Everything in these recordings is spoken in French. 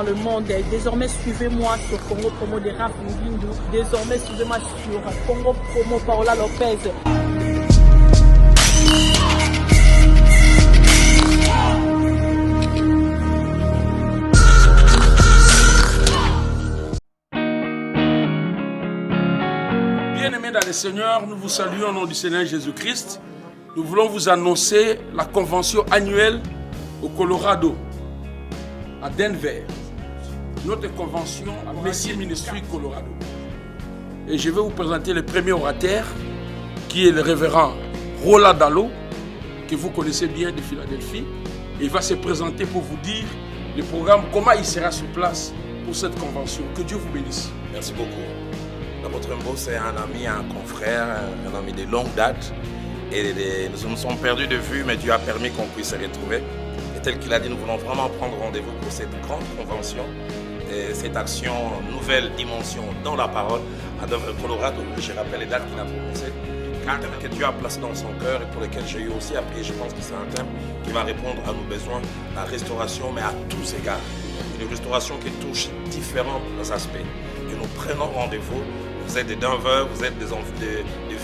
le monde. Désormais, suivez-moi sur Congo Promo de Raph Ngindu. Désormais, suivez-moi sur Congo Promo Paola Lopez. Bien-aimés dans le Seigneur, nous vous saluons au nom du Seigneur Jésus-Christ. Nous voulons vous annoncer la convention annuelle au Colorado, à Denver. Notre convention à Messie Ministry Colorado. Et je vais vous présenter le premier orateur, qui est le révérend Roland Dallot, que vous connaissez bien de Philadelphie. Il va se présenter pour vous dire le programme, comment il sera sur place pour cette convention. Que Dieu vous bénisse. Merci beaucoup. L'apôtre Mbo, c'est un ami, un confrère, un ami de longue date. Et nous nous sommes perdus de vue, mais Dieu a permis qu'on puisse se retrouver. Et tel qu'il a dit, nous voulons vraiment prendre rendez-vous pour cette grande convention, et cette action nouvelle dimension dans la parole à Denver, Colorado. Je rappelle les dates qu'il a prononcées, que Dieu a placé dans son cœur et pour lesquelles j'ai eu aussi à prier. Je pense que c'est un thème qui va répondre à nos besoins, la restauration, mais à tous égards. Une restauration qui touche différents aspects. Et nous prenons rendez-vous. Vous êtes de Denver, vous êtes des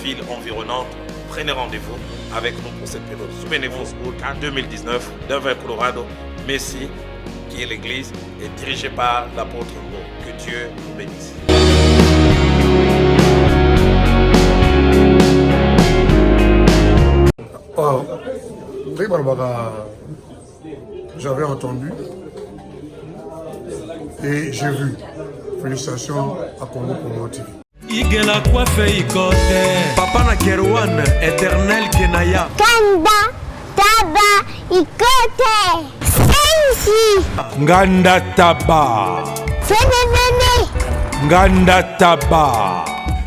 villes environnantes. Prenez rendez-vous avec nous pour cette période. Souvenez-vous, en 2019, Denver, Colorado, Messie, qui est l'église, est dirigée par l'apôtre Mbo. Que Dieu vous bénisse. J'avais entendu et j'ai vu. Félicitations à Congo Promo TV. Igela coiffe ikote Papa na Kerouan éternel Kenaya Kanda Taba ikote Sensi Nganda Taba Fenenene Nganda Taba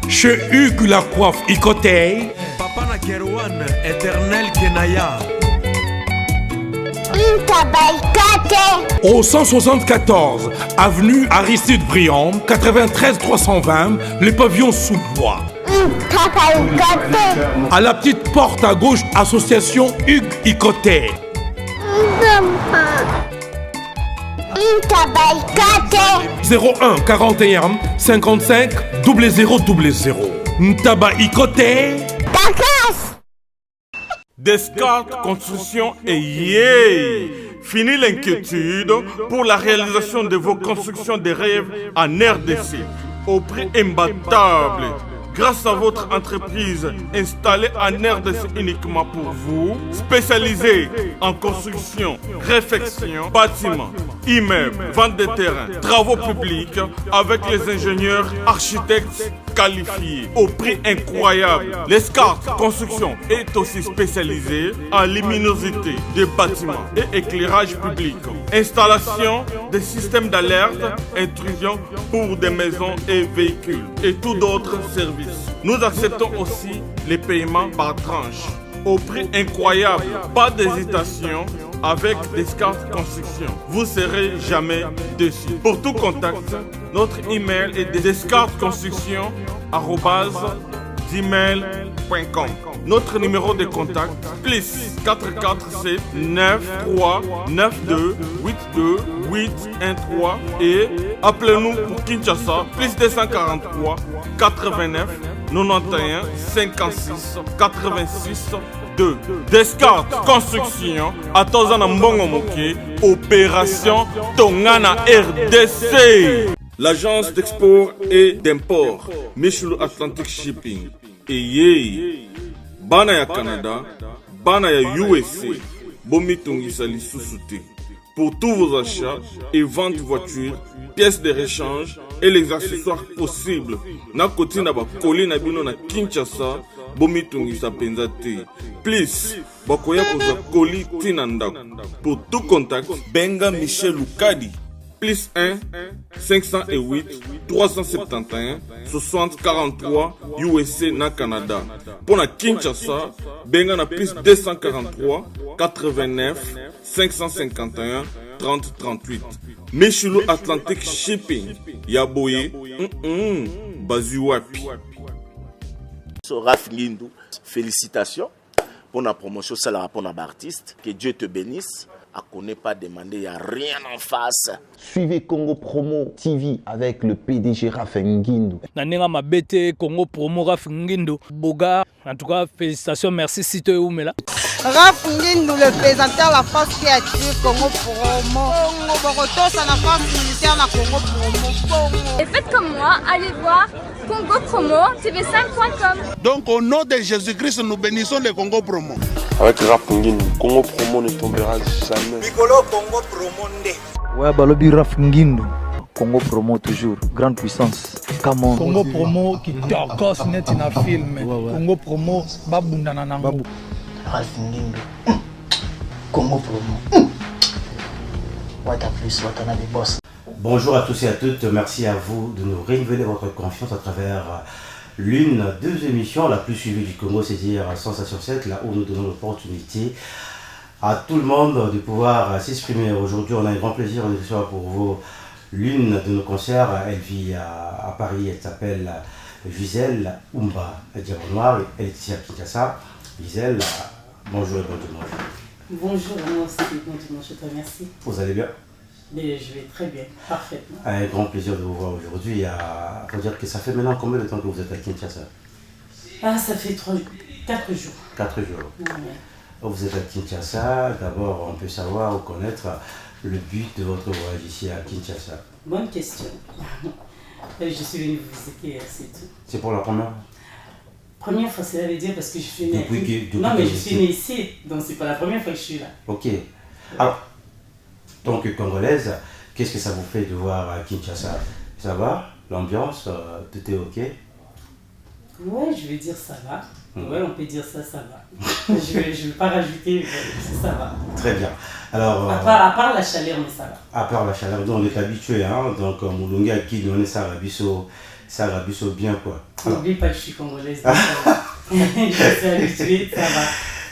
Chez Hugues la coiffe ikote Papa na Kerouan éternel Kenaya Ikote Au 174 avenue Aristide Briand 93 320 le pavillon sous bois. À la petite porte à gauche, association Hugues Ikoté. 01 41 55 0000. Ntaba Ikoté. Descartes Construction et yeah! Fini l'inquiétude pour la réalisation de vos constructions de rêves en RDC au prix imbattable. Grâce à votre entreprise installée en RDC uniquement pour vous, spécialisée en construction, réfection, bâtiments, immeubles, vente de terrains, travaux publics avec les ingénieurs architectes qualifiés au prix incroyable. L'escarpe Construction est aussi spécialisée en luminosité des bâtiments et éclairage public. Installation des systèmes d'alerte, intrusion pour des maisons et véhicules et tout d'autres services. Nous acceptons aussi les paiements par tranche au prix incroyable. Pas d'hésitation avec Descartes Construction. Vous serez jamais déçus. Pour tout contact, notre email est descartesconstruction@gmail.com. Notre numéro de contact plus 447 93 92 82 813 et appelez-nous pour Kinshasa plus 243 89 91 56 86 2. Descartes Construction à Tozana Mbongo Moké, opération Tongana RDC. L'agence d'export et d'import Michulu Atlantic Shipping et yé bana ya Canada, bana ya USA, bomi tongisa lisusu te. Pour tous vos achats et ventes de voitures, pièces de rechange et les accessoires possibles. Na koti na ba koli na bino na Kinshasa, bomi tongisa penza te. Please, bakoya koza koli tina ndako. Pour tout contact, benga Michel Lukadi. Plus 1 508 371 60 43 USA na Canada. Pour la Kinshasa, benga na plus 243 89 551 30 38. Michulu Atlantic Shipping. Yaboye, Bazuapi. Raph Ngindu, félicitations pour la promotion, c'est la pour l'artiste. Que Dieu te bénisse. qu'on n'est pas demandé, il n'y a rien en face. Suivez Congo Promo TV avec le PDG Raph Ngindu. Nanenga Mabete, Congo Promo Raph Ngindu. Boga, en tout cas, félicitations, merci Sito et Oumela. Raph Ngindu, le présentateur de la France qui a tué Congo Promo. Congo Boroto, c'est la France militaire de Congo Promo. Et faites comme moi, allez voir Congo Promo, tv5.com. Donc au nom de Jésus-Christ, nous bénissons le Congo Promo. Avec Raph Ngindu, Congo Promo ne tombera jamais. Piccolo Congo Promo Ndé. Ouais, Balobi Raph Ngindu. Congo Promo toujours, grande puissance. Come on. Congo Promo qui torcos net in a film. Congo Promo, babundana nango. Raph Ngindu. Congo Promo. What a plus, what a the boss. Bonjour à tous et à toutes, merci à vous de nous renouveler votre confiance à travers l'une des émissions la plus suivie du Congo, c'est-à-dire Sensation 7, là où nous donnons l'opportunité à tout le monde de pouvoir s'exprimer. Aujourd'hui, on a un grand plaisir de recevoir pour vous l'une de nos concerts. Elle vit à Paris, elle s'appelle Gisèle Oumba Diamant Noir, elle est ici à Kinshasa. Gisèle, bonjour et bon dimanche. Bonjour, c'est bon dimanche, je te remercie. Vous allez bien? Mais je vais très bien, parfaitement. Un grand plaisir de vous voir aujourd'hui. Il faut dire que ça fait maintenant combien de temps que vous êtes à Kinshasa? Ah, ça fait 4 jours. 4 jours. Ouais. Vous êtes à Kinshasa. D'abord, on peut savoir ou connaître le but de votre voyage ici à Kinshasa. Bonne question. Je suis venue vous visiter, c'est tout. C'est pour la première fois? Première fois, cela veut dire parce que je suis née. Non, mais je suis née ici, donc c'est pas la première fois que je suis là. Ok. Alors, donc congolaise, qu'est-ce que ça vous fait de voir Kinshasa? Ça va? L'ambiance, tout est ok? Ouais, je vais dire ça va. Ouais, on peut dire ça va. je vais pas rajouter, ça va. Très bien. Alors, à part la chaleur, mais ça va. À part la chaleur, donc on est habitué, hein? Donc Moulungi à qui on est ça rabisso bien quoi. N'oublie pas que je suis congolaise, donc ça va. Je suis habituée, ça va.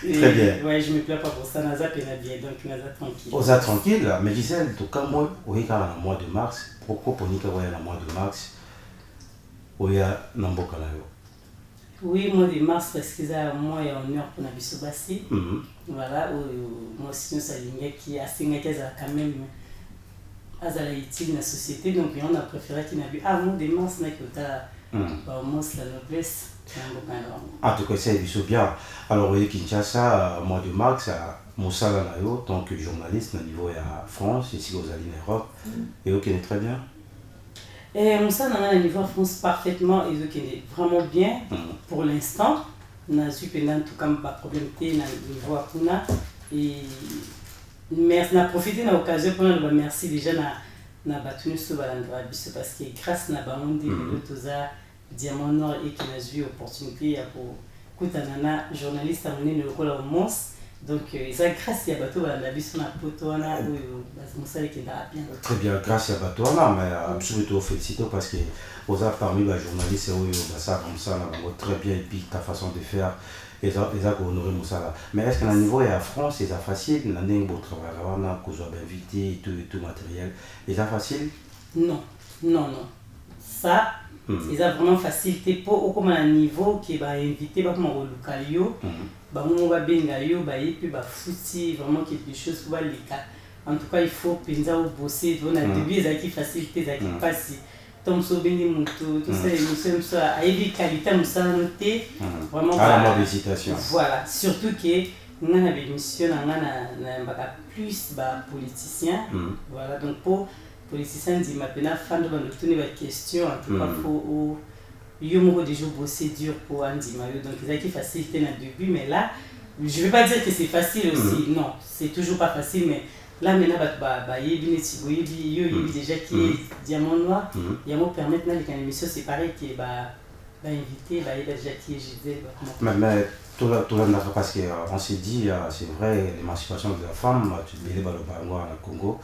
Et très bien. Ouais, je me plains pas pour ça, Naza et bien, donc Naza tranquille. Oza tranquille, mais Gisèle, en tout cas, moi, oui, car le mois de mars, pourquoi pour Nika, le mois de mars, oui, à Namboka là. Oui, mois de mars, parce que ça, moi, il y a un heure pour Nabiso Bassi. Voilà, moi aussi, nous saluons qui a signé quand même à la utile la société, donc on a préféré qu'il n'ait pas mois de mars, n'a que au moins la noblesse. En tout cas, c'est bien. Alors, vous voyez, Kinshasa, mois de mars, Moussala Nayo, en tant que journaliste, au niveau de la France, ici aux Alliés d'Europe, et vous connaissez très bien. Et Moussala, on a au niveau de France parfaitement, et vous connaissez vraiment bien pour l'instant. On a su pendant tout comme pas problème, au niveau de Kuna. Et merci, on a profité de l'occasion pour nous merci déjà na battu sur Balandra, parce que grâce à Bamundi, Toza, Diamant Noir et qui a eu l'opportunité pour Koutanana, journaliste à mener le rôle au Mons. Donc, ça grâce à Bateau, on a vu son apotona ou Moussa qui est bien. Très bien, grâce à Bateau, mais absolument félicité parce que vous avez parmi les journalistes, ça comme ça, très bien, et puis ta façon de faire, et ça honoré Moussa. Mais est-ce qu'à niveau de la France, c'est facile, on a un beau travail, on a invité et tout matériel, c'est facile? Non. Ça, c'est vraiment facilité pour comme un niveau qui va inviter comme au local yo on va benga yo et puis fouti vraiment quelque chose pour les cas. En tout cas, il faut penser au bosser, on a début qui facilité qui passe tom so bengi muto tout ça émission ça a évi qualité musa noté vraiment la hésitation. Voilà, surtout que on a des émissions na plus politicien. Voilà, donc pour politicien dit maintenant fan de nous tourner la question en tout cas faut yo mo déjà bosser dur pour Andy Mayo, donc ça qui facilité dans le début, mais là je vais pas dire que c'est facile aussi, non, c'est toujours pas facile, mais là maintenant yebi déjà qui est Diamant Noir, il y a mo permettre dans les émissions c'est pareil qui invité déjà qui est Gisèle. Mais tout le monde parce qu'on s'est dit c'est vrai l'émancipation de la femme, tu belé le Bango au Congo.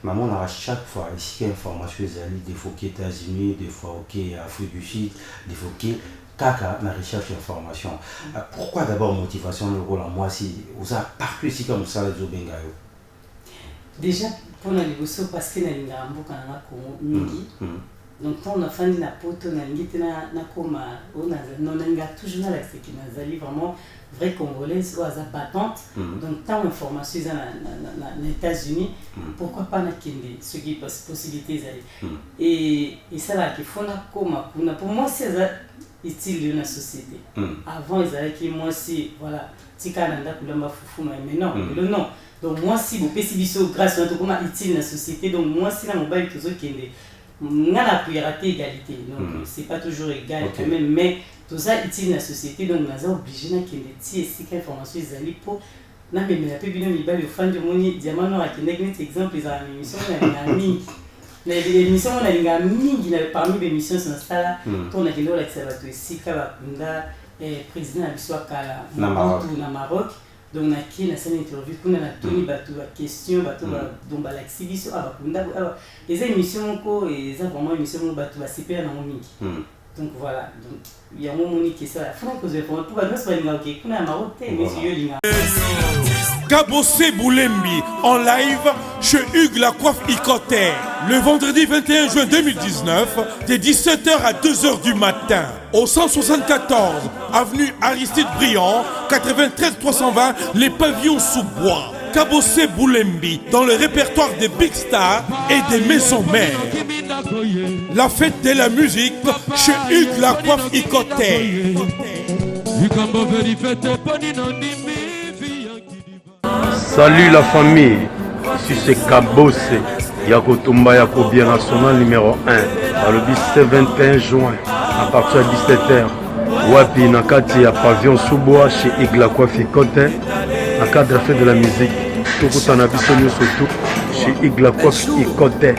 Maman, on a à chaque fois ici des informations des fois aux États-Unis, des fois aux Afrique du Sud, des fois aux Kaka, la recherche d'information. Pourquoi d'abord motivation le rôle en moi si vous avez partout ici comme ça les Obengayo? Déjà pour la négociation parce que nous avons beaucoup de Congo, Donc quand on a fait na poto na ngite na koma on a nonanga toujours na la c'est qui nazali vraiment vraie congolaise ou à battante. Donc tant d'informations dans États-Unis, pourquoi pas na kende ce qui passe possibilité et ça là qu'il faut na koma pour moi c'est utile dans la société. Avant ils avaient qui moi si voilà tika nanda kulamba fufu mais non non. Donc moi si vous pessibiso grâce à tout comment utile dans la société donc moi si na mobile que kende on a la priorité égalité donc c'est pas toujours égal quand même mais tout ça utile dans la société donc on a obligé na kende ti si quelle information ils allaient pour na mais la pebino mi ba le fan de moni diamant no akende net exemple ils ont émission na mingi l'émission on a linga mingi na parmi les émissions sur ça on a kende la observatoire ici ka bunda président abiswa kala na Maroc donc na qui na scène interview kuna na toni bato ba question bato ba donc ba l'exhibition abakunda les émissions ko et ça vraiment émission bato ba super na mingi donc voilà donc il y a un moment qui ça franco je pour ba nous ba linga ok kuna Maroc monsieur linga Kabossé Boulembi en live chez Hugues la coiffe Icoter le vendredi 21 juin 2019 de 17h à 2h du matin au 174 avenue Aristide Briand 93 320 les pavillons sous bois. Kabossé Boulembi dans le répertoire des big stars et des maisons mères. La fête de la musique chez Hugues la coiffe Icoter. Salut la famille, ici c'est Kabossé, Yakotumba Yakobia National numéro 1, à le 21 juin, à partir de 17h, Wapi Nakati à Pavillon Sous-Bois chez Igla Kwafi Kotin, à cadre de la fête de la musique, Tokutana surtout chez Igla Kwafi Kotin.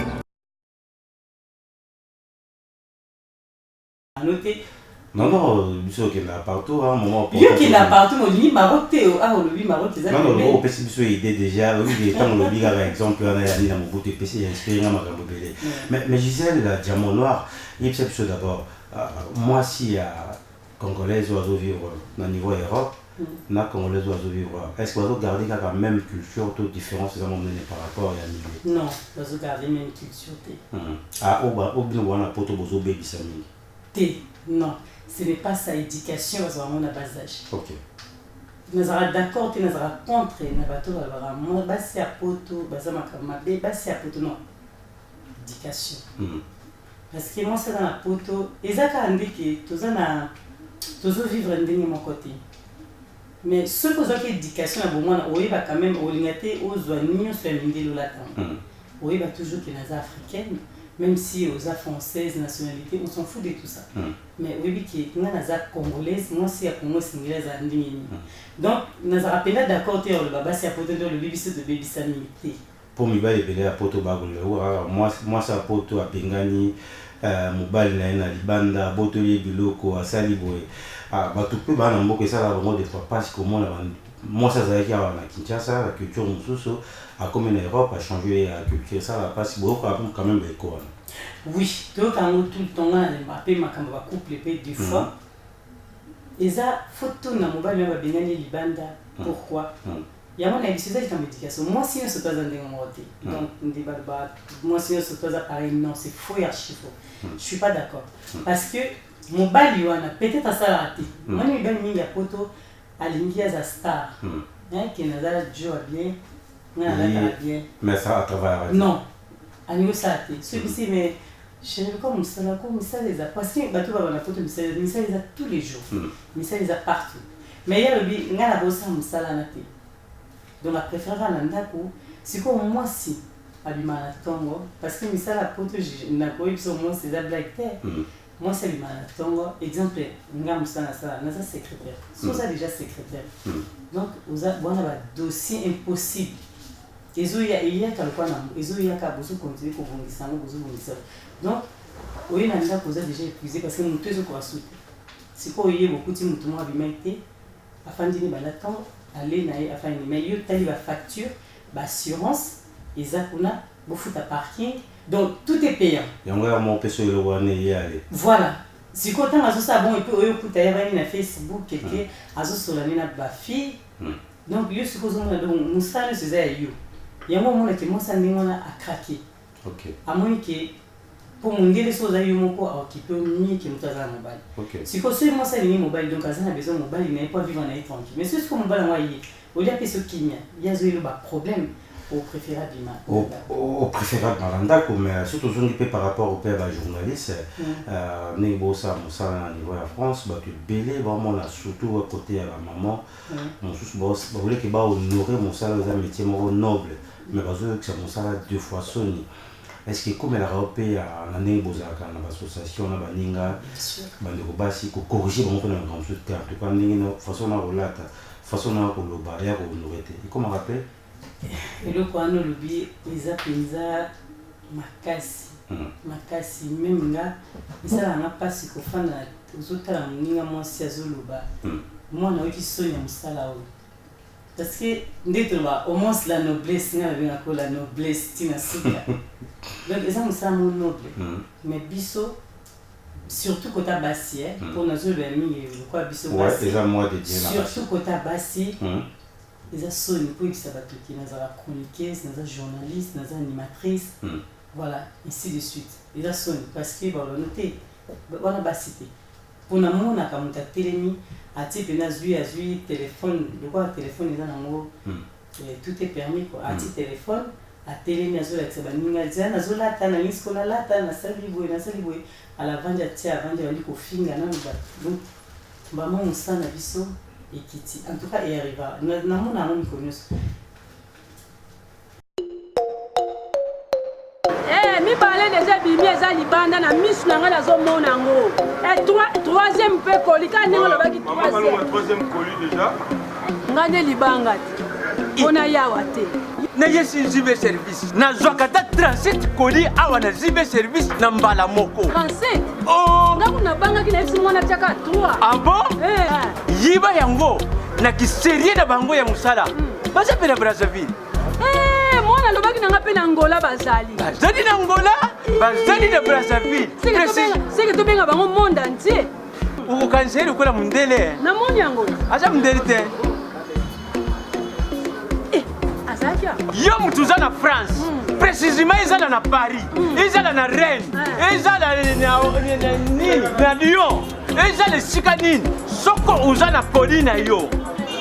Non, biso qui est partout, hein, moment. Yo qui est partout, mon lit Maroc, le Maroc, les non, non, au PC, biso idée déjà, oui, des temps, le big par exemple, on a mis dans mon bout de PC, il y a inspiré à ma gamme. Mais Gisèle, la diamant noir, il y a chose d'abord. Moi, si y a Congolais oiseaux vivre dans le niveau Europe, na Congolais oiseaux vivre, est-ce que vous gardez la même culture, toute différence, c'est vraiment par rapport à la milieu? Non, vous gardez la même culture. Ah, au bien, on a poto bozo baby sami. Non. Ce n'est pas sa éducation, parce qu'on a bas âge. Ok. Nous sommes d'accord, nous sommes contre, nous sommes basés à poto, basés à poto, non. Éducation. Parce que moi, c'est dans la poto, et ça, quand on dit que tous vivre en mon côté. Mais ce que j'ai éducation, on va quand même, on va aux oignons, sur le latin. On va toujours que les Africaines. Même si aux françaises, nationalités, on s'en fout de tout ça. Mais oui, qui est congolaise, moi c'est à Congo singlaise à Ndingini. Donc, nous avons appelé d'accord, le baba c'est à Poto de le bébé de bébé Samité. Pour moi, il y a Poto Bagole. Moi c'est à Poto, à Pengani, Mobile na Libanda, Botolier Biloko, à Saliboé. Tout peu, que ça va vraiment des fois parce que moi ça a été à Kinshasa, la culture mususu, à comme en Europe, a changé la culture, ça va passer beaucoup quand même les cours. Oui, donc quand tout le temps là, les mappés, ma couple les deux fois. Et ça, photo na mobile même bien les Libanda. Pourquoi? Il y a mon avis, c'est ça qui est en médication. Moi si on se passe dans des moments, donc des balbats, moi si on se passe pareil, non, c'est faux et archi faux. Je suis pas d'accord. Parce que mobile, il y a peut-être à ça raté. Moi il y a une photo. Alingi à star, qui n'a pas de joie bien, bien. Mais ça à travers. Non, à niveau ça, celui-ci, mais je ne sais pas comme ça les a. Parce que bateau va la photo, mais ça les a tous les jours, mais ça les a partout. Mais il y a le but, il y a la bosse à Moussala Nate. Donc la préférence à l'Andakou, c'est comme moi si, à Bimana Tongo, parce que Moussala photo, je n'ai pas eu sur moi, c'est la blague terre. Moi, c'est le Tongo. Exemple, nous avons un secrétaire. Nous avons déjà secrétaire. Donc, nous avons un dossier impossible. Il y a des choses qui continuent pour vous. Donc, vous avez déjà épuisé parce que nous sommes tous soutenus. Si vous avez beaucoup de gens qui ont été afin de aller afin de faire la facture, l'assurance, et ça, beaucoup de parking. Donc tout est payant. Voilà. Si quand on a ça bon et puis on peut aller sur Facebook quelqu'un a sur la ligne de fille. Donc je suppose que nous ça c'est ça yo. Il y a un moment que moi ça n'est a craqué. OK. À moins que pour mon délai sur les yomoko à occuper au milieu qui nous a un mobile. Si vous savez moi ça les mobile donc à ça on a besoin de mobile il n'est pas vivre en aïe tranquille. Mais c'est ce qu'on mobile moi il y a des choses qui il y a eu le problème au préférable au préférable Malanda mais surtout je dis par rapport au père journaliste niveau ça au niveau de la France bah tu belé vraiment là surtout à côté à la maman mon sous boss bah voulait que bah honorer mon salaire un métier noble mais parce que ça mon salaire deux fois sonné. Est-ce que comme elle a repéré à l'année bozaka dans l'association na baninga bande ko basi ko corriger bon ko na grand chose car tout quand ndingi na façon na rolata façon na ko loba ya ko norete et comment rappeler et le quoi no lobi les apinza makasi même nga ça na pas ko fana uzotala mninga mwasi azoloba moi na wiki sonya musala o parce que ndetoma au moins la noblesse na bien ko la noblesse tina suka donc ça me semble noble mais biso surtout côté bassi pour nous le mi quoi biso bassi déjà moi de dire surtout côté bassi les sonnes pour que ça va tout qui dans la chroniqueuse dans la journaliste dans la animatrice voilà ainsi de suite les sonnes parce que voilà noter voilà bassi pour na mona comme ta télémi à type na zui téléphone de quoi téléphone est dans mot tout est permis quoi à type téléphone à télé nazo la tsaba ninga zana zo la tana nisko la lata na salibwe à la vanja tia vanja wali ko finga na ba donc maman on sana biso ekiti en tout cas et arriva na mona mon connaisse mi parler déjà bimi eza libanda na misu na nga nazo mona ngo et troisième pe kolika ninga lo baki troisième colis déjà ngane libanga on a yawate na yesi zibe service na zwakata 37 colis awa na zibe service na mbala moko 37 oh ngaku na banga kina esi mona chaka 3 ah bon yiba yango na kiserie na bango ya musala basa pena Brazzaville mwana lobaki na nga pe na Angola bazali na Angola bazali na Brazzaville c'est que to benga bango monde entier ukanseri kola mundele na moni yango acha mundele te yo mutuza na France précisément ezala na Paris ezala na Rennes ezala na Lyon ezala sika nini soko uza na poli na yo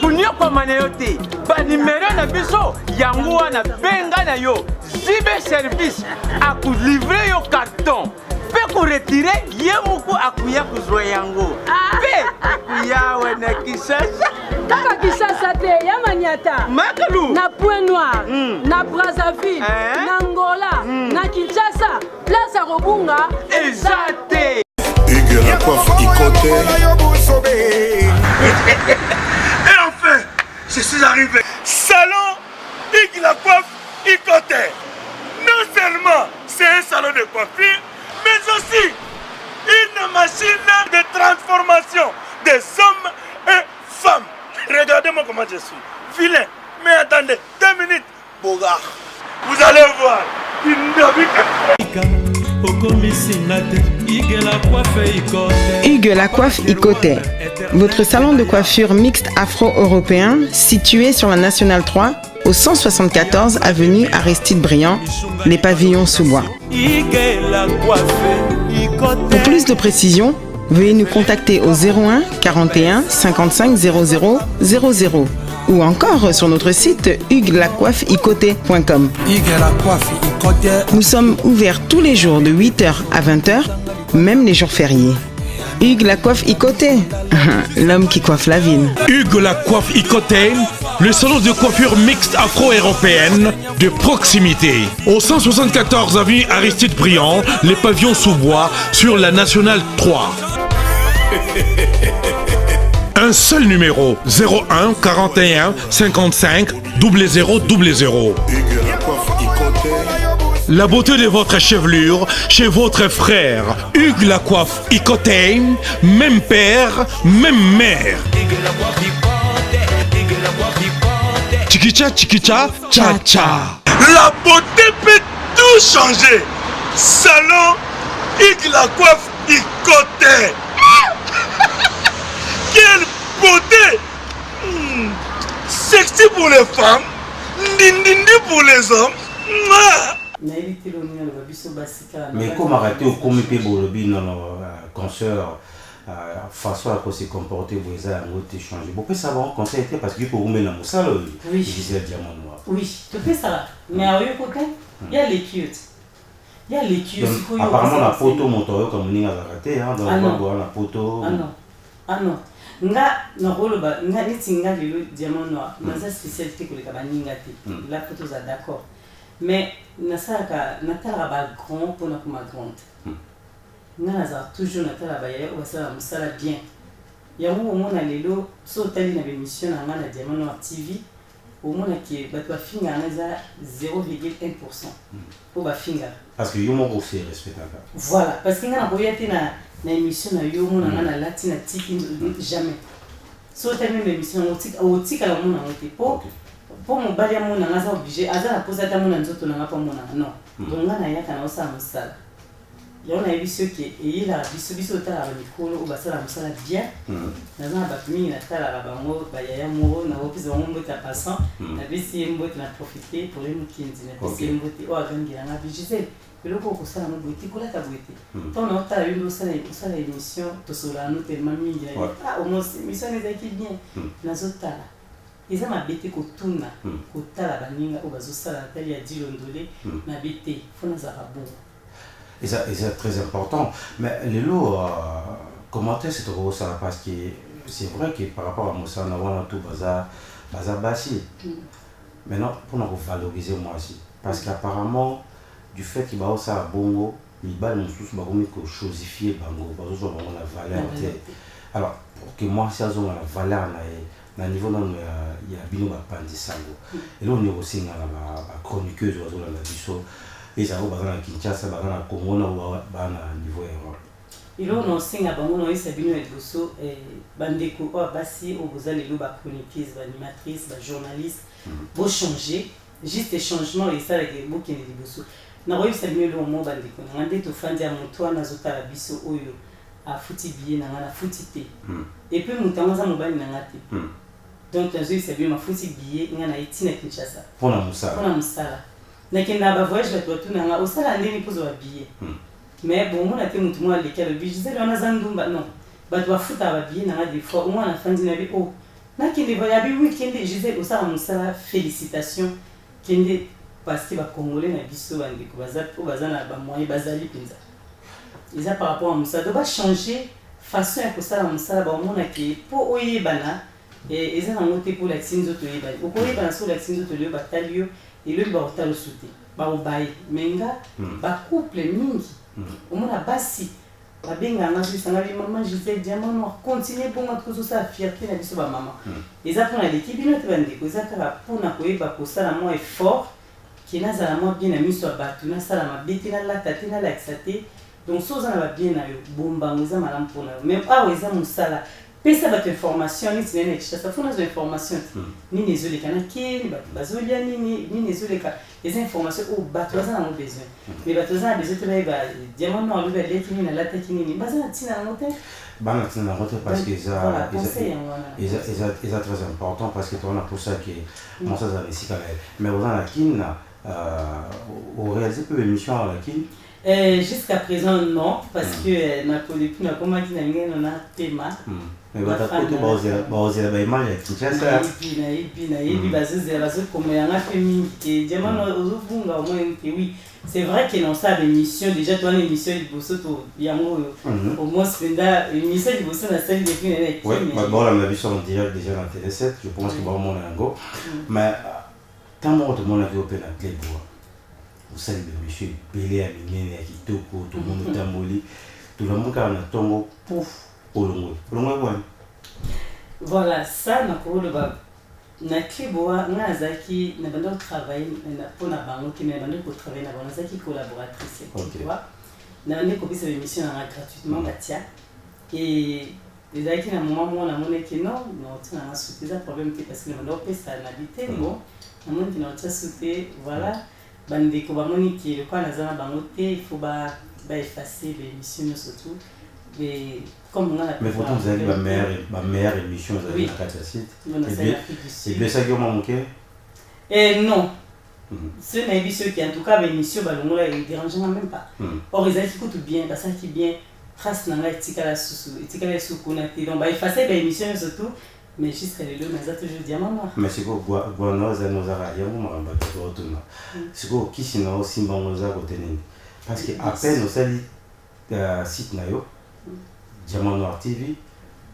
kunyoko mana yo te ba numéro na biso yango wana benga na yo zibe service akulivrer yo carton pe ko retirer ye muku akuya kuzwa yango pe akuya wena Kinshasa kaka Kinshasa te ya Maniata Makalu na Point Noir na Brazzaville na Angola na Kinshasa place à Robunga exacté Hugues la coiffe Ikote. Et enfin je suis arrivé salon Hugues la coiffe Ikote. Non seulement c'est un salon de coiffure mais aussi une machine de transformation des hommes et femmes. Regardez-moi comment je suis. Vilain. Mais attendez, 2 minutes. Bogart. Vous allez voir. Hugues la coiffe Ikote. Votre salon de coiffure mixte afro-européen situé sur la Nationale 3 au 174 avenue Aristide Briand, les pavillons sous bois. Pour plus de précisions, veuillez nous contacter au 01 41 55 00 00 ou encore sur notre site huguelacoiffeikote.com. Nous sommes ouverts tous les jours de 8h à 20h, même les jours fériés. Hugues la coiffe Ikote, l'homme qui coiffe la ville. Hugues la coiffe Ikote, le salon de coiffure mixte afro-européenne de proximité. Au 174 avenue Aristide Briand, les pavillons sous bois sur la Nationale 3. Un seul numéro, 01 41 55 00 00. La beauté de votre chevelure chez votre frère. Hugues la coiffe Ikote, même père, même mère. Chikicha, chikicha, cha cha. La beauté peut tout changer. Salon Hugues la coiffe Ikote. Quelle beauté! Sexy pour les femmes, dindindi pour les hommes. Mais comment arrêter au comité Bolobi, non, consoeur, façon à se comporter, vous avez échangé. Vous pouvez savoir quand ça a été parce que pour vous mettre dans ça, oui, disait diamant noir. Oui, tu peux ça. Mais à eux côté, il y a les cute. Il y a les cute. Apparemment la photo montoyo comme ni a raté hein dans la photo. Ah non. Ah non. Nga na rolo ba nga nitinga lelo diamant noir. Na sa spécialité ko le kabaninga te. La photo za d'accord. Mais na sa ka na tala ba grand pour na kuma grande. Nga na za toujours na tala ba ya o sa musala bien. Ya mo mona lelo so tali na émission na nga na diamant noir TV. Au moins qui va toi finir à 0,1% pour va finir parce que yo mo aussi respectable voilà parce que na boyate na émission na yo mo na latina tiki jamais so ta même émission au tika la mo na ngote pour mon bali mo na ngaza obligé aza na posa ta mo na nzoto na ngapa mo na non donc na yaka na osa musala yo na émission qui et la biso ta la mikolo ou basala musala bien na za ba mingi na tala la bango ba ya mo na office bango mbota passant na bisi mbota na profiter pour les mukindi na bisi mbota o agangira na bijise biloko ko sala mo boti ko la ta boti ton na ta yo sala émission to sola no tellement mingi ah au moins émission les équipes bien na zotala eza mabete ko tuna ko tala baninga o bazo sala tali ya dilondolé na bete fona za rabon. Et c'est très important. Mais les lots, comment est-ce que tu ça parce que c'est vrai que par rapport à Moussa, on a tout bazar bassi. Maintenant, pour nous valoriser moi aussi. Parce qu'apparemment, du fait qu'il va aussi à Bongo, il va nous tous chosifier Bango, parce que la valeur. Alors, pour que moi, si on a la valeur, na niveau non il y a bino ba pandisango. Et là on est aussi dans la chroniqueuse ou la biso. Et ça va dans Kinshasa, dans la Congo, dans le niveau Europe. Il on enseigne à Bango, on essaie de bosso et bandeko ou basi ou vous allez le ba chroniqueuse, animatrice, journaliste, pour changer, juste changement et ça avec beaucoup qui est bosso. Na royo c'est mieux le mot bandeko. Ngande to fandi à mon toit na zota la biso oyo a futi billet na futi te. Et puis mutanga za mobali na ngate. Donc la zoi c'est bien ma futi billet ngana itina Kinshasa. Pour la musala. Pour la musala. Nakenda ba voyage ba toi tuna nga osala ndeni pozo ba billet mais bon on a été mutu moi lequel bi je on a zandumba non ba toi futa ba billet na des fois au moins la fin du nabi oh nakende ba ya bi weekend je sais osala musala félicitations kende parce que ba congolais na biso ba ndiko bazana ba moyen bazali pinza ils a par rapport à musala doit changer façon ya kosala musala ba mona ke po oyebana et ils ont noté pour la tinzo to yebana ko oyebana so la tinzo to le batalio et le bauta le sauté ba obaye menga ba couple mingi omona basi ba benga nga so sanga maman Gisèle diamant noir continuer pour moi tout ça fierté na biso ba maman eza pour na l'équipe ino te bande ko eza kala pour na koyeba ko sala mo effort qui na za mo bien na miso ba tu na sala ma beti na la tati na la exate donc so za na ba bien na yo bomba ngoza malam pour na même ah eza musala pesa ba information ni tinene ça faut nos informations ni nezole kana ki bazolia ni nezole ka les informations au batoza na besoin mais batoza na besoin te ba diamant no lu bele kini na lata kini ni baza tina note bana tina note parce que ça est très important parce que on a pour ça que moi ça ça ici mais on a la kin au réaliser peu émission à la kin. Jusqu'à présent non parce que na politique na comment qui na thème mais va ta photo baozer ba image ya Kinshasa et bazozer bazo comme yanga femi et diamant ozobunga au moins oui c'est vrai que dans ça l'émission déjà toi l'émission de bosso to yango au moins spenda émission de bosso na salle depuis avec ouais bon on l'a vu sur direct déjà dans télé 7 je pense que ba mon yango mais tant tout le monde a vu au pénal clé bois vous savez monsieur Pelé a mine ya kitoko tout le monde tamboli tout le monde a na tongo pouf voilà ça na ko le ba na kliboa na zaki na bando travailler na pona bango qui na bando ko travailler na bando zaki collaboratrice tu vois na ne ko bisa émission na gratuitement batia et les zaki na moment na mona que non tina na souté ça problème parce que na bando pesa na bité bon na mona qui na tia souté voilà bande ko ba moni qui le quoi na zana bango te il faut ba effacer l'émission surtout. Mais comme on a mais pourtant vous avez ma meilleure émission vous avez la 4 site et bien ça qui m'a manqué non ceux naïvis ceux qui en tout cas l'émission balongola ils dérangent même pas. Or ils écoutent bien, parce qu'ils bien trace nanga etikala sukunati donc ba effacer ba émission surtout mais jusqu'à le lieu mais toujours diamant noir. Mais c'est quoi bono za nozara yango maramba to rotuna. C'est quoi qui sina aussi bangoza kotenini. Parce que à peine au sali site na yo Diamant Noir TV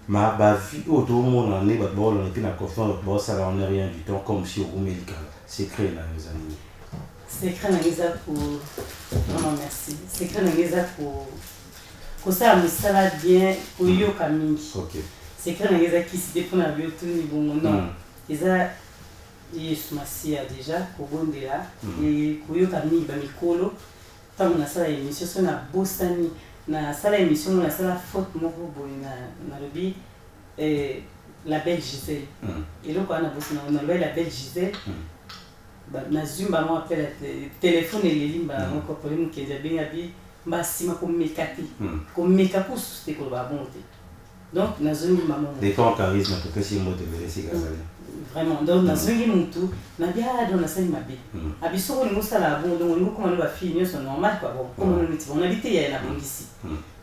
ma ba vie auto monde en est ba bon on est puis na confiance ba ça là on est rien du temps comme si au médical secret na nos amis. Secret na ngeza pour non merci. Secret na ngeza pour ça musala bien pour yo kamingi. OK. Secret na ngeza qui se dépend na bio tout ni bon non. Eza yesu masia déjà ko bondela et ko yo kamingi ba mikolo tant na sala émission so na bosani na sala émission na sala faute moko boy na lobby la belle Gisèle et là quoi na bosana na la belle Gisèle na zumba mo appelle téléphone et limba moko problème que j'ai bien abi basima ko mekati ko mekaku c'était ko ba bonté donc na zungi maman des fois charisme to que si mo de laisser gazali vraiment donc na zungi mutu na bia do na sali mabe abiso ko ngo sala bon donc ngo comment ba fille c'est normal quoi bon comme on habite ya na bongisi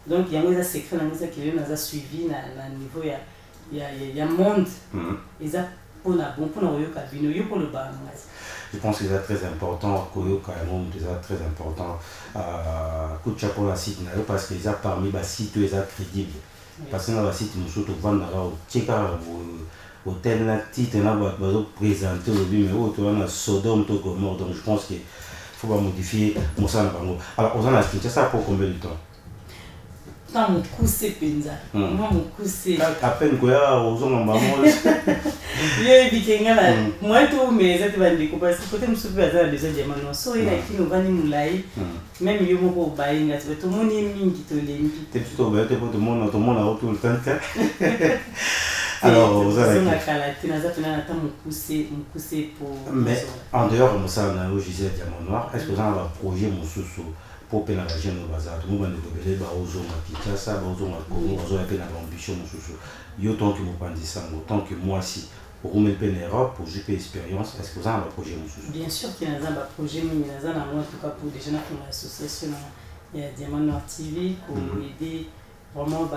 donc yango za secret na ngisa ki na za suivi na niveau ya monde eza pona bon pona oyoka bino yo pour le ba ngasi. Je pense que c'est très important, Koyoka c'est très important. Coup de chapeau la site parce que c'est parmi les sites crédibles. Parce que dans le site, nous sommes vendus au Tcheka, au tel titre, nous avons présenté au but, mais on a Sodome, tout comme mort. Donc je pense qu'il faut pas modifier mon sang. Alors, on a acheté ça pour combien de temps? Tant mon coup c'est penza. Moi mon coup c'est. À peine quoi, aux hommes en bas. Yo bikenga la. Moi tout mais ça te va dire parce que côté me soupe à ça déjà diamant non. So il a qui nous va ni moulai. Même yo moko bainga tu tout monde mingi to lempi. T'es plutôt bête pour tout le monde a tout le temps. Alors, vous avez mais en dehors de ça, on a Gisèle Diamant Noir. Est-ce que vous avez un projet mon sous pour peine la région de Bazar? Tout le monde est obligé aux hommes à Kinshasa, aux hommes à Congo, aux hommes à peine à l'ambition mon sous. Yo tant que vous pensez ça, autant que moi si pour remettre peine Europe pour jouer expérience. Est-ce que vous avez un projet mon sous? Bien sûr qu'il y a un projet, mais il y a un en tout cas pour des jeunes pour l'association. Il y a Diamant Noir TV pour aider vraiment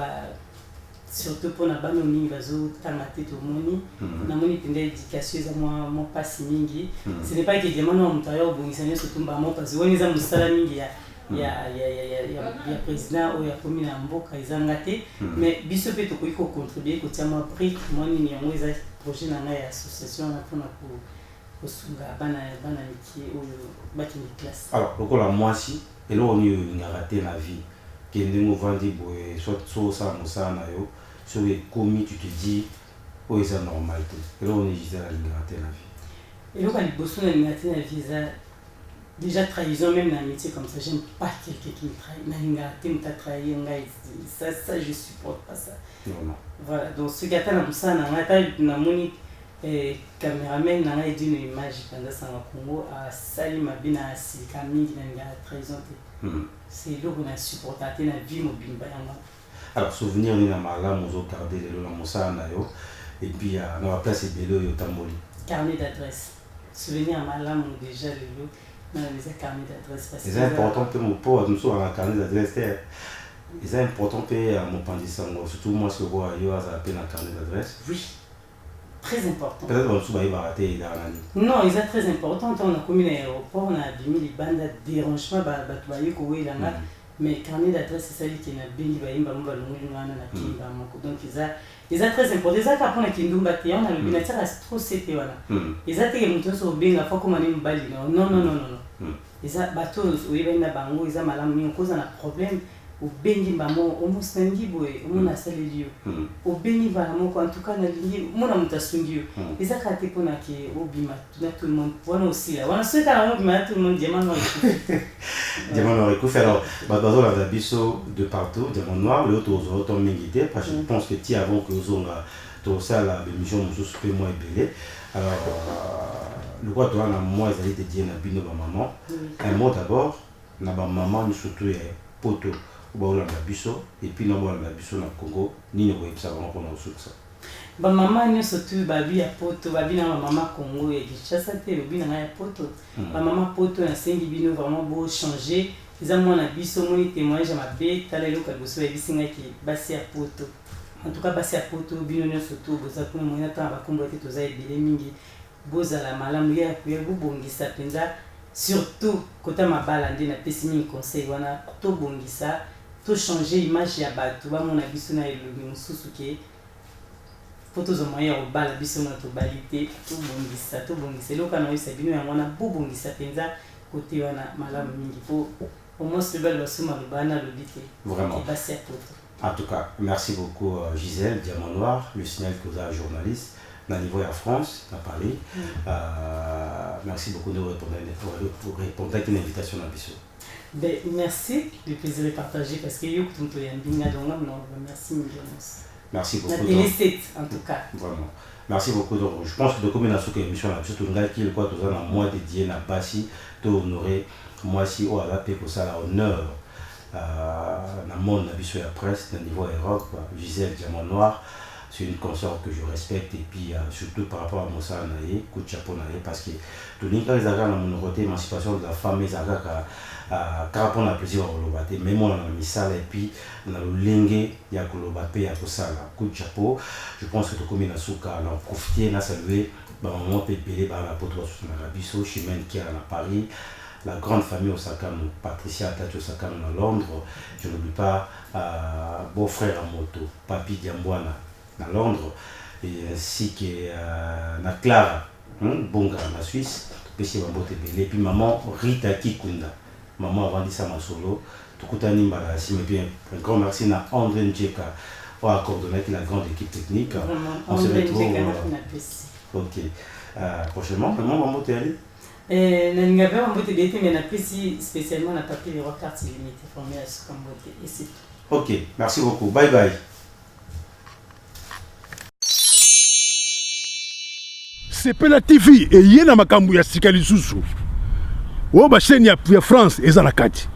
surtout pour na bano mingi bazo tangate to moni na moni pende éducation za moi passe mingi ce n'est pas que Diamant Noir mutayo bongisanya surtout mbamo parce que woni za musala mingi ya président ou ya commune ya mboka izangate mais biso pe to ko contribuer ko tia ma prix moni ni yango za projet na ngai association na pona ko sunga bana métier ou baki ni classe. Alors lokola moi si et là on y a raté la vie que nous vendi boy soit ça na yo sur les commis tu te dis oh c'est normal et là on est juste à la vie et là quand les boss on a la vie déjà trahison même dans un métier comme ça j'aime pas quelqu'un qui me trahit na trahi ça je supporte pas ça non. Voilà donc ce gars là comme ça na moni caméraman na dit une image pendant ça au Congo à sali mabina silika mingi na trahison c'est là qu'on a supporté na vie mobile bayanga. Alors souvenir ni na mala mozo garder le la mosana yo et puis on va placer belo yo tamboli carnet d'adresse souvenir à mala mon déjà le dans les carnets d'adresse parce que c'est important pour mon pote nous sommes à carnet d'adresse c'est important pour mon pandissan surtout moi ce que vois yo ça appelle un carnet d'adresse. Oui. Très important. Peut-être qu'on se va rater dans l'année. Non, ils sont très importants. On a commis l'aéroport, on a abîmé les bandes de dérangement, mais carnet d'adresse, c'est ça qui est bien donc ils sont très importants. Ils sont quand on a Kindumba, on a le binaire à trop c'était voilà. Ils ont été montés sur bien la fois comme on est bali. Non. Ils ont bateau où ils viennent bango, ils ont malam, mais on cause un problème. Au béni bamo au mustangi boy au mona salelio au béni vraiment en tout cas na lingi mona mutasungi eza kate pona ke obima tout le monde wana aussi là wana c'est quand même tout le monde Diamant Noir Diamant Noir écoute alors bazo la biso de partout Diamant Noir le auto mingité parce que je pense que ti avant que ozonga to ça la émission mususu pe moi belé alors le quoi toi na moi ils allaient te dire na bino ba maman un mot d'abord na ba maman nous surtout poto et puis nous avons la Congo, ni nous avons ça. Bamama nyonso tu babi ya poto babi na mama Congo ya Kinshasa te lobi na ya poto bamama poto na sengi bino vraiment beau changer eza mwana biso moni témoignage mabe tala eloka liboso yabisinga ki basi ya poto en tout cas basi ya poto bino nyonso tu boza kuna moyena tanga bakombo ete toza ebele mingi bozala malamu ya bobongisa mpenza surtout kota mabala nde napesi mingi conseil wana tobongisa tochanger image ya bato bamona biso na elobi mosusu ke po tozomoya kobala biso na tobali te tobongisa eloko na oyisa bino yango wana bobongisa mpenza kote wana malamu mingi po omos mpe bali basoma loba na lobi te ebasi ya poto. En tout cas, merci beaucoup Gisèle, Diamant Noir, le signal que vous avez journaliste, dans le niveau à France, à Paris. Merci beaucoup de répondre à une invitation à Bissau. Ben, merci, le plaisir est partagé parce que yo kutumto ya mbinga donga merci mille. Merci beaucoup. La télé 7 en tout cas. Vraiment. Merci beaucoup. Donc, je pense que de combien de émission là, surtout nous qui le quoi tous un mois dédié na Bassi, to honorer moi si au la paix pour ça la honneur. Dans le monde, la presse, dans le niveau Europe, Gisèle Diamant Noir, c'est une consort que je respecte et puis surtout par rapport à Moussa Naye, coup de chapeau Naye, parce que tout le monde qui a une côté émancipation de la femme, ils ont carapon à plaisir à l'obate, même on a mis ça et puis dans le lingue, il y a que l'obate, il y a que ça, coup de chapeau. Je pense que tout comme il a souka, on a profité, on a salué, maman Pépélé, la pote de Rabisso, Chimène qui est à Paris. La grande famille Osakano, Patricia Tati Osakano à Londres, je n'oublie pas beau-frère à moto, Papi Diambouana à Londres, et ainsi que na Clara, Bonga en Suisse, et puis maman Rita Kikunda, maman avant dit ça ma solo, Tukutani Mbalasi, mais bien un grand merci à André Ndjeka, pour coordonner la grande équipe technique. On se retrouve. Ok. Prochainement, comment on va monter aller? Nalingabe Mbote Bete mais napesi spécialement na papier les carte illimitée formé à ce Mbote et c'est tout. OK, merci beaucoup. Bye bye. Sepela TV et yena makambu ya sika lisusu. O ba chaîne ya France eza na kati.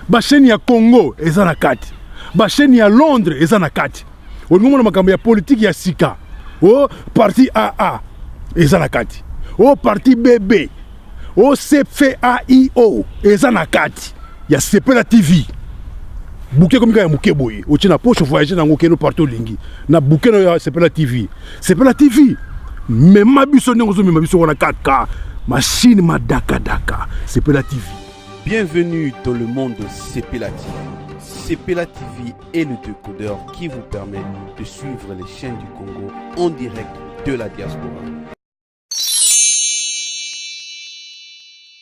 Ba chaîne ya Congo eza na kati. Ba chaîne ya Londres eza na kati. Olingo na makambu ya politique ya sika. O parti AA eza na kati. O parti BB. O CFAIO eza na kati ya Sepela TV. Bouquet comme ya muke boye. O tina poche voyager na ngokeno partout lingi. Na bouquet na Sepela TV. Sepela TV. Même ma biso n'ozo même biso wana 4K. Machine ma daka daka. Sepela TV. Bienvenue dans le monde de Sepela TV. Sepela TV est le décodeur qui vous permet de suivre les chaînes du Congo en direct de la diaspora.